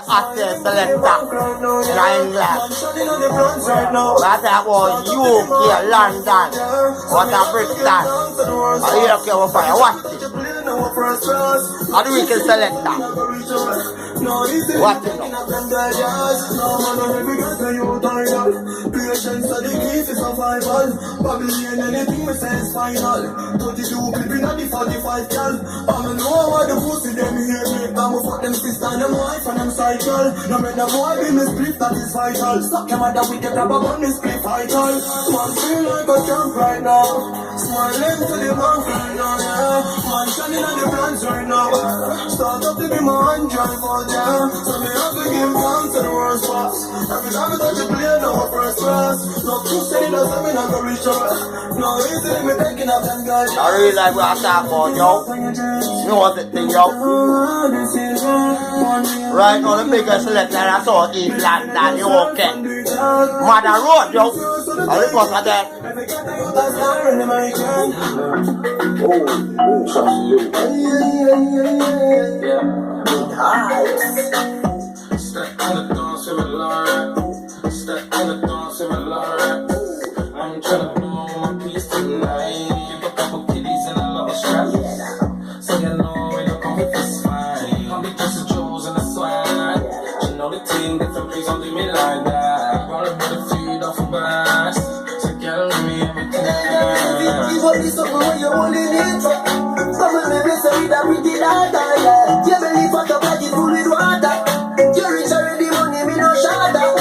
Hottest selector in England. That's about UK, London, what a Bristol. I don't care what fire. Watch it. How do we can selector? Watch it now. Patience are the key to survival. Babylon, anything we say is final. 22 clipping at the 45 gal. I'm a know what the pussy them hear me. I'm a fuck them sister and them wife and them cycle. No matter boy be me split, that is vital. Suck your mother with the grab up on this split vital. Man feel like a camp right now. Smiling to the bank right now, yeah. Man shining on the plans right now. Start up to be my hand drive all day. So me have to give thanks to the worst boss. Every time I touch a plane, no first class. No true say doesn't mean I'm gonna reach out. No easy me taking up them guys. I really like what I talk about, yo. You know what the thing, yo. Right now, the biggest selector I saw East London, you okay. Mother Road, yo. I look what's that. Step on the dance with a line. Step on the dance with a line. I'm tryna blow my piece tonight. Give a couple kitties and a lot of straps. So you know we don't come with this fight. I'll be just a Joes and a swag. You know the team, different please don't do me like that. Roll up with the feet off a bass. So girl, give me everything I You want this something when you're holding it. Come and live it so that we did that, yeah. You believe what the body full with water. You rich already money, me no shadow.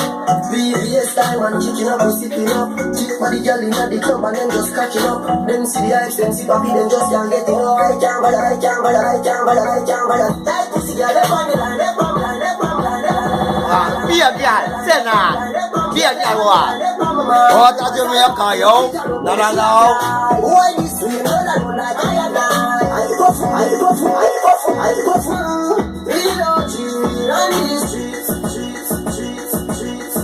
VVS time and kicking up and sitting up. Chick for the girl in the club and then just cracking up. Them see the expensive happy, then just can't get enough. I can't bother, I can't bother, I can't bother, I can't bother. That pussy girl, they from the line, they from the line, they from the line. Be a girl, say nah. Be a girl, what? What are you making, yo? No, no, no. Why this way, no, no, no, like I am now. I go for, I go for, I go for, I go for. Reload you, run these streets, streets, streets, streets.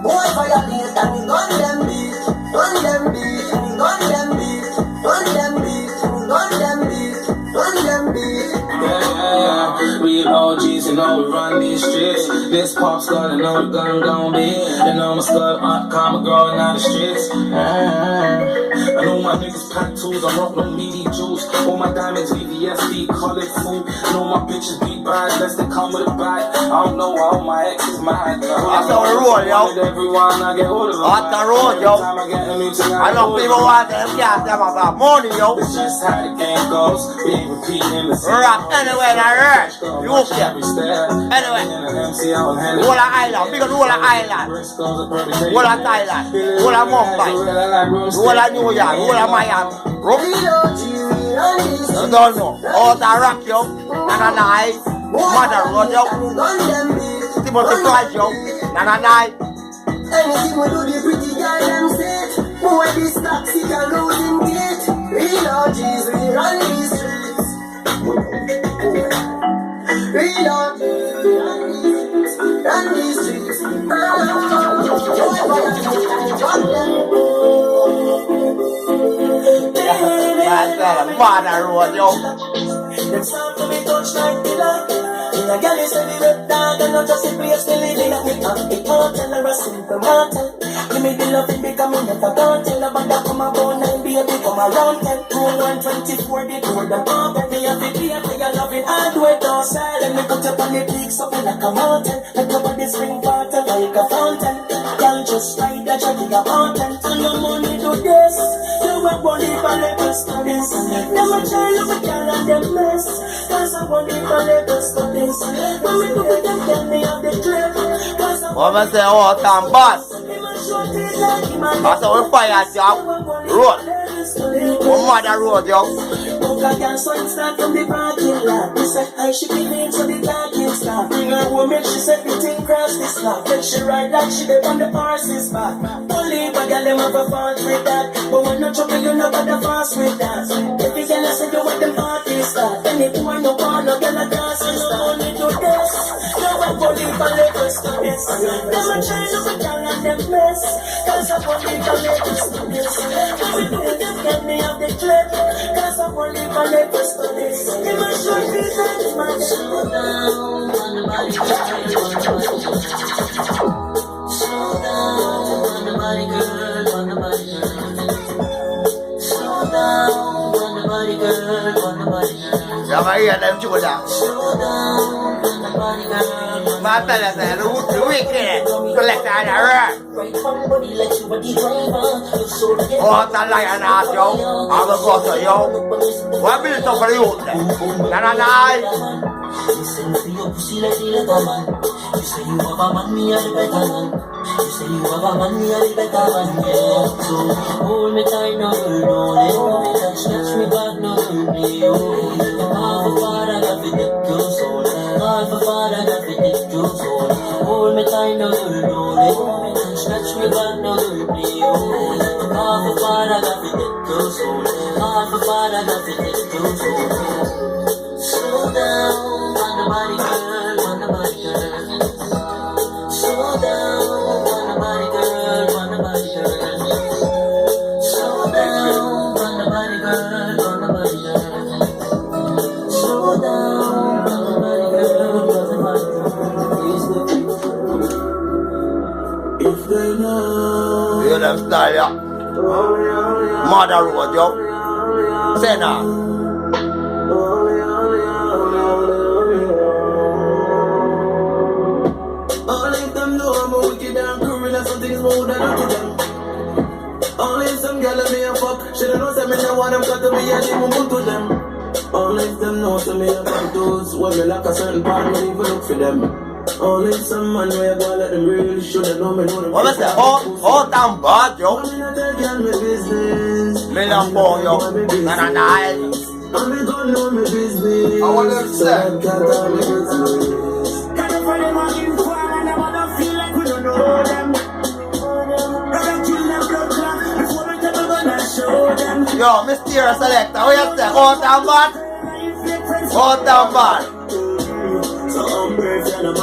Boy, violate and we gun them beat, gun them beat, gun them beat, gun them beat, gun them beat, gun them beat. Yeah, we OGs, you know we run these streets. This pop star, you know the gun gon' be. You know my stud, come growing out the streets. I know my niggas pack tools, I rock no meaty juice. All my diamonds, VVSD, college food. Know my bitches be bad, less they come with a bag. I don't know how my ex is mad. That's how we roll, yo. Everyone, I get hold of them. That's the road, yo. I know people want them cats, them about money, yo. It's just how the game goes. We ain't repeating the same. Rap anywhere in the earth. You okay? Anyway. Whole of Island, big on whole of Island. Whole of Thailand. Whole of Mumbai. Whole of New York. Whole of Miami. You don't know. Out of rock, yo. Nana night. Mother Road, yo. Timothy Price, yo. Nana night. Anything we do, the pretty girl them sit. Boy, this toxic and losing gate. Real OGs, we run these streets. Real OGs, run these streets. That's Mother Road, yo. Them start to be touched like the light. In a gal is a red dog and not just a place to live in a hip hop. It can't tell her a simple matter. Give me the love it because me never can't tell her. But that come about 9 baby come around 10. 2124 the door them open. Me have it here for your loving hard way don't sell. Let me put up on the peaks up like a mountain. Let your body spring water like a fountain. Girl just ride the jockey a mountain. And your money do this. You want money for little studies. Them a try look at girl and them mess. Cause I want it for little studies. When we do it them tell me of the trip. What I say, oh, time boss. That's how we fire, yo. Road. Oh, Mother Road, yo. Boca girl so it start from the parking lot. He said I should be in so the talking start. Bring her home and she said the thing cross this lot. Then she ride like she did on the horse's back. Only if a girl them have a fault with that. But when no trouble you know got the fast with that. Every girl I say you want them party start. Any boy no want no girl a dance and start. Only do this. No one police and let us do this. Them a try to put down on them mess. Cause the police and let us do this. Every day them get me off the clip. Cause the police and let us do this. Them a show peace and them a slow down on the body girl, slow down on the body girl, on the body girl. Slow down on the body girl, on the body girl. Sama iya dan juga. Slow down on the body girl. Mata lah saya the weekend. Select ada right. Oh, talay anak yo. Aku kosa yo. Wabil to period. Nananay. You say you feel your pussy like the leather man. You say you have a man, me a the better man. You say you have a man, me a the better man, yeah. So hold me tight, no girl, don't let me touch, touch me back, no girl, play, oh. Half a father, got to take your soul. Half a father, got to take your soul. Hold me tight, no girl, don't let me touch me back, no girl, play, oh. Half a father, got to take your soul. Half a father, got to take your soul. Slow down on the body girl, on the body girl. Slow down on the body girl, on the body girl. Slow down on the body girl, on the body girl. Slow down on the body girl, on the body girl. If they know. You them style ya. Mother road yo. Say now. Only some girl me a fuck. She don't know say me no want them cut to me and she won't to them. Only them know say me a fuck those when me like a certain part me even look for them. Only some man where go let them really should know me know them. What was that? Oh, damn bad yo. I'm in a tell girl me business. Me lang po yo. Nananay. I'm me gon' know me business. I want them to say. So can't tell me business. Can't for them on in for and I wanna feel like we don't know them. Yo, Mysterious Selector, what you say? Out and bad? Out and bad. So I'm brave and I'm